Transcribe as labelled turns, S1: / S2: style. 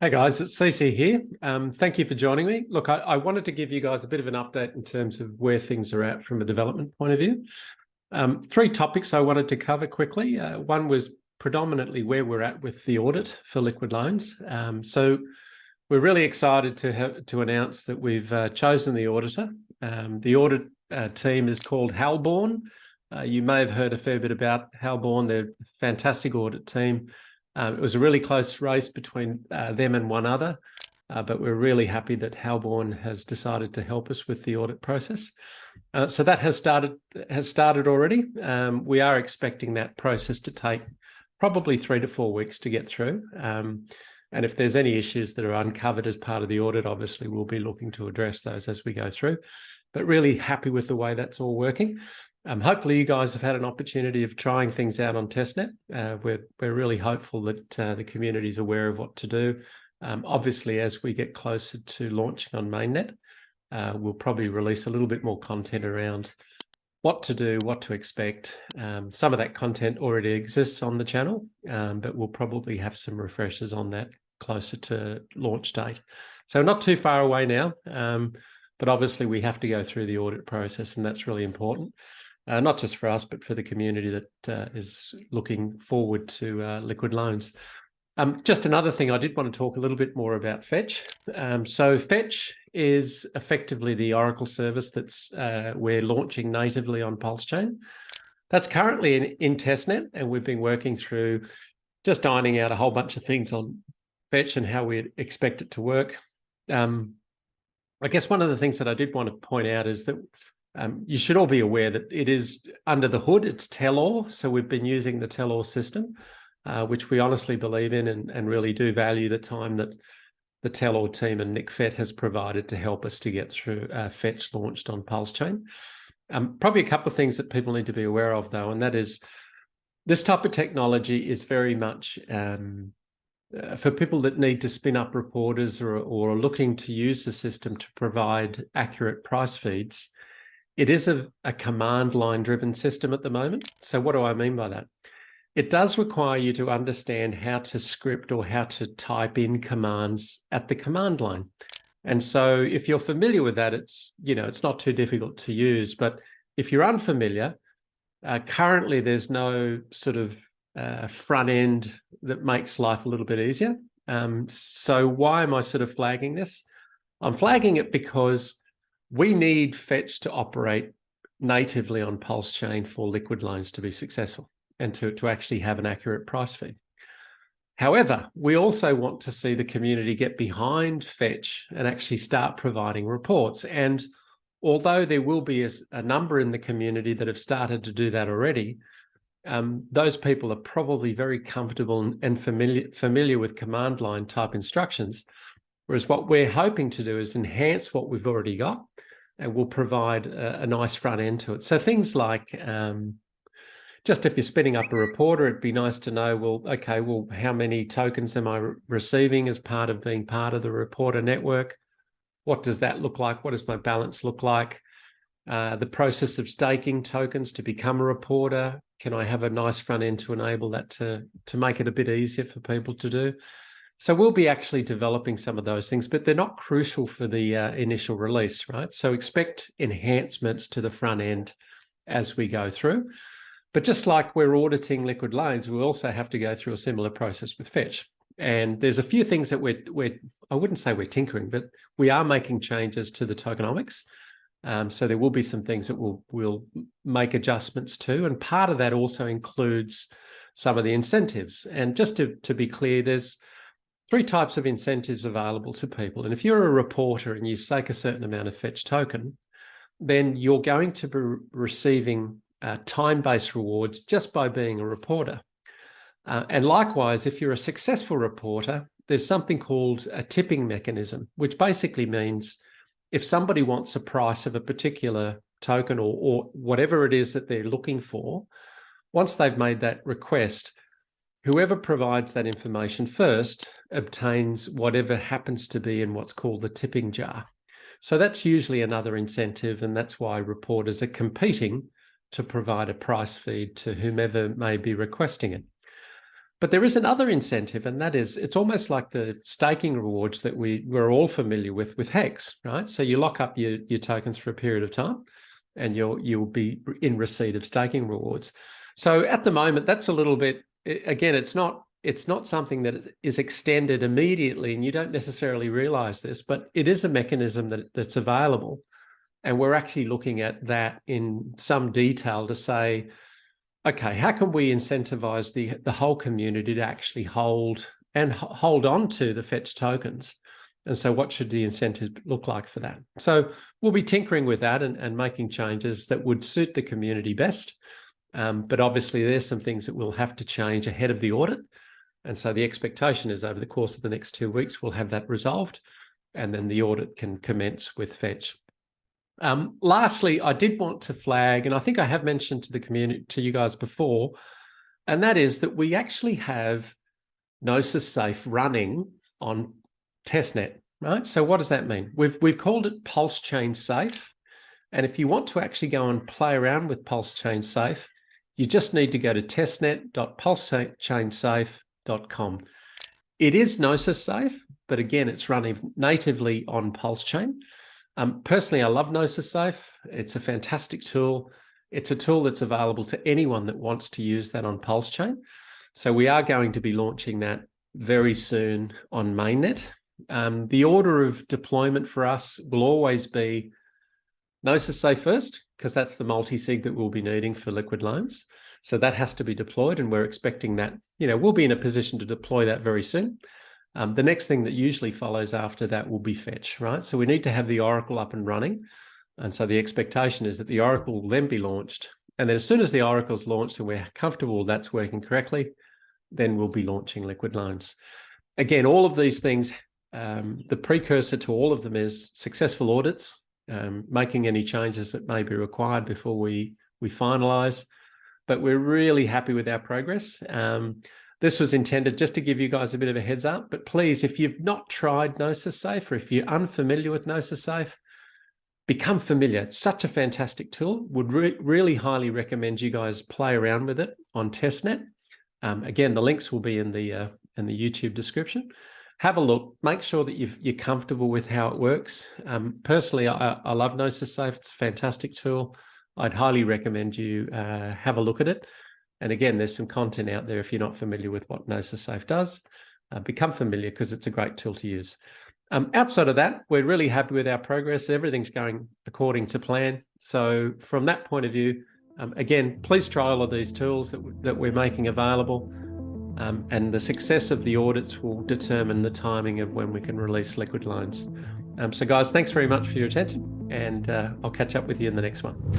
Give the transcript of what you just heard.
S1: Hey guys, it's CC here. Thank you for joining me. Look, I wanted to give you guys a bit of an update in terms of where things are at from a development point of view. Three topics I wanted to cover quickly. One was predominantly where we're at with the audit for liquid loans. So we're really excited to announce that we've chosen the auditor. The audit team is called Halborn. You may have heard a fair bit about Halborn. They're a fantastic audit team. It was a really close race between them and one other, but we're really happy that Halborn has decided to help us with the audit process. So that has started already. We are expecting that process to take probably 3 to 4 weeks to get through. And if there's any issues that are uncovered as part of the audit, obviously we'll be looking to address those as we go through. But really happy with the way that's all working. Hopefully you guys have had an opportunity of trying things out on testnet. We're really hopeful that the community is aware of what to do. Obviously, as we get closer to launching on mainnet, we'll probably release a little bit more content around what to do, what to expect. Some of that content already exists on the channel, but we'll probably have some refreshers on that closer to launch date. So not too far away now, but obviously we have to go through the audit process, and that's really important. Not just for us, but for the community that is looking forward to liquid loans. Just another thing, I did want to talk a little bit more about Fetch. So Fetch is effectively the Oracle service that's we're launching natively on PulseChain. That's currently in testnet, and we've been working through just ironing out a whole bunch of things on Fetch and how we expect it to work. I guess one of the things that I did want to point out is that you should all be aware that it is under the hood, it's tell-all. So we've been using the tell-all system, which we honestly believe in and really do value the time that the tell-all team and Nick Fett has provided to help us to get through Fetch launched on PulseChain. Probably a couple of things that people need to be aware of though, and that is this type of technology is very much for people that need to spin up reporters or are looking to use the system to provide accurate price feeds. It is a command line driven system at the moment. So what do I mean by that? It does require you to understand how to script or how to type in commands at the command line. And so if you're familiar with that, it's not too difficult to use. But if you're unfamiliar, currently there's no sort of front end that makes life a little bit easier. So why am I sort of flagging this? I'm flagging it because we need Fetch to operate natively on PulseChain for liquid loans to be successful and to actually have an accurate price feed. However, we also want to see the community get behind Fetch and actually start providing reports. And although there will be a number in the community that have started to do that already, those people are probably very comfortable and familiar with command line type instructions. Whereas what we're hoping to do is enhance what we've already got, and we'll provide a nice front end to it. So things like, just if you're spinning up a reporter, it'd be nice to know, well, how many tokens am I receiving as part of being part of the reporter network? What does that look like? What does my balance look like? The process of staking tokens to become a reporter. Can I have a nice front end to enable that to make it a bit easier for people to do? So we'll be actually developing some of those things, but they're not crucial for the initial release, right? So expect enhancements to the front end as we go through. But just like we're auditing liquid loans, we also have to go through a similar process with Fetch. And there's a few things that I wouldn't say we're tinkering, but we are making changes to the tokenomics. So there will be some things that we'll make adjustments to. And part of that also includes some of the incentives. And just to be clear, there's 3 types of incentives available to people. And if you're a reporter and you stake a certain amount of Fetch token, then you're going to be receiving time-based rewards just by being a reporter. And likewise, if you're a successful reporter, there's something called a tipping mechanism, which basically means if somebody wants a price of a particular token or whatever it is that they're looking for, once they've made that request, whoever provides that information first obtains whatever happens to be in what's called the tipping jar. So that's usually another incentive, and that's why reporters are competing to provide a price feed to whomever may be requesting it. But there is another incentive, and that is it's almost like the staking rewards that we're all familiar with HEX, right? So you lock up your tokens for a period of time, and you'll be in receipt of staking rewards. So at the moment, that's a little bit, again, it's not something that is extended immediately, and you don't necessarily realize this, but it is a mechanism that's available. And we're actually looking at that in some detail to say, okay, how can we incentivize the whole community to actually hold on to the fetch tokens? And so what should the incentive look like for that? So we'll be tinkering with that and making changes that would suit the community best. But obviously there's some things that we'll have to change ahead of the audit. And so the expectation is over the course of the next 2 weeks, we'll have that resolved, and then the audit can commence with fetch. Lastly, I did want to flag, and I think I have mentioned to the community, to you guys before, and that is that we actually have Gnosis Safe running on testnet, right? So what does that mean? We've called it PulseChain Safe. And if you want to actually go and play around with PulseChain Safe, you just need to go to testnet.pulsechainssafe.com. It is Gnosis Safe, but again, it's running natively on PulseChain. Personally, I love Gnosis Safe. It's a fantastic tool. It's a tool that's available to anyone that wants to use that on PulseChain. So we are going to be launching that very soon on mainnet. The order of deployment for us will always be Gnosis Safe first, because that's the multi-sig that we'll be needing for liquid loans. So that has to be deployed, and we're expecting that, we'll be in a position to deploy that very soon. The next thing that usually follows after that will be fetch, right? So we need to have the Oracle up and running. And so the expectation is that the Oracle will then be launched. And then as soon as the Oracle's launched and we're comfortable that's working correctly, then we'll be launching liquid loans. Again, all of these things, the precursor to all of them is successful audits, making any changes that may be required before we finalize. But we're really happy with our progress. This was intended just to give you guys a bit of a heads up, but please, if you've not tried Gnosis Safe, or if you're unfamiliar with Gnosis Safe, become familiar. It's such a fantastic tool. Would really highly recommend you guys play around with it on testnet. Again, the links will be in the YouTube description. Have a look, make sure that you're comfortable with how it works. Personally, I love Gnosis Safe. It's a fantastic tool. I'd highly recommend you have a look at it. And again, there's some content out there if you're not familiar with what Gnosis Safe does. Become familiar, because it's a great tool to use. Outside of that, we're really happy with our progress. Everything's going according to plan. So from that point of view, again, please try all of these tools that we're making available. And the success of the audits will determine the timing of when we can release liquid loans. So guys, thanks very much for your attention, and I'll catch up with you in the next one.